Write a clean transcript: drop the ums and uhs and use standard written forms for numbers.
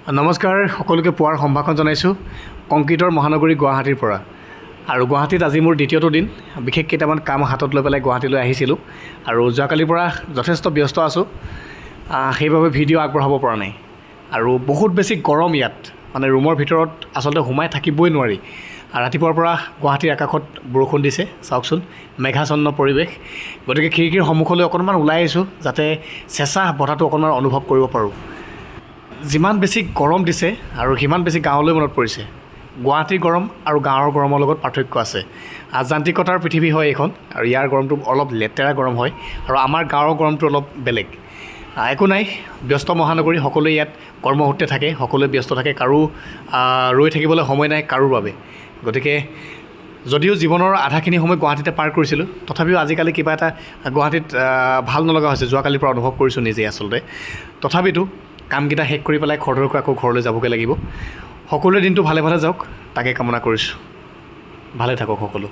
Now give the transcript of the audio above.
নমস্কাৰ সকলোকে পুৱাৰ সম্ভাষণ জনাইছোঁ কংক্ৰিটৰ মহানগৰী গুৱাহাটীৰ পৰা আৰু গুৱাহাটীত আজি মোৰ দ্বিতীয়টো দিন বিশেষ কেইটামান কাম হাতত লৈ পেলাই গুৱাহাটীলৈ আহিছিলোঁ আৰু যোৱাকালিৰ পৰা যথেষ্ট ব্যস্ত আছোঁ সেইবাবে ভিডিঅ' আগবঢ়াব পৰা নাই আৰু বহুত বেছি গৰম ইয়াত মানে ৰুমৰ ভিতৰত আচলতে সোমাই থাকিবই নোৱাৰি আৰু ৰাতিপুৱাৰ পৰা গুৱাহাটীৰ আকাশত বৰষুণ দিছে চাওকচোন মেঘাচ্ছন্ন পৰিৱেশ গতিকে খিৰিকীৰ সন্মুখলৈ অকণমান ওলাই আহিছোঁ যাতে চেঁচা বতাহটো অকণমান অনুভৱ কৰিব পাৰোঁ যিমান বেছি গৰম দিছে আৰু সিমান বেছি গাঁৱলৈ মনত পৰিছে গুৱাহাটীৰ গৰম আৰু গাঁৱৰ গৰমৰ লগত পাৰ্থক্য আছে যান্ত্ৰিকতাৰ পৃথিৱী হয় এইখন আৰু ইয়াৰ গৰমটো অলপ লেতেৰা গৰম হয় আৰু আমাৰ গাঁৱৰ গৰমটো অলপ বেলেগ একো নাই ব্যস্ত মহানগৰী সকলোৱে ইয়াত কৰ্মসূত্ৰে থাকে সকলোৱে ব্যস্ত থাকে কাৰো ৰৈ থাকিবলৈ সময় নাই কাৰোৰ বাবে গতিকে যদিও জীৱনৰ আধাখিনি সময় গুৱাহাটীতে পাৰ কৰিছিলোঁ তথাপিও আজিকালি কিবা এটা গুৱাহাটীত ভাল নলগা হৈছে যোৱাকালিৰ পৰা অনুভৱ কৰিছোঁ নিজেই আচলতে তথাপিতো কামকেইটা শেষ কৰি পেলাই খৰধৰকৈ আকৌ ঘৰলৈ যাবগৈ লাগিব সকলোৰে দিনটো ভালে ভালে যাওক তাকে কামনা কৰিছোঁ ভালে থাকক সকলো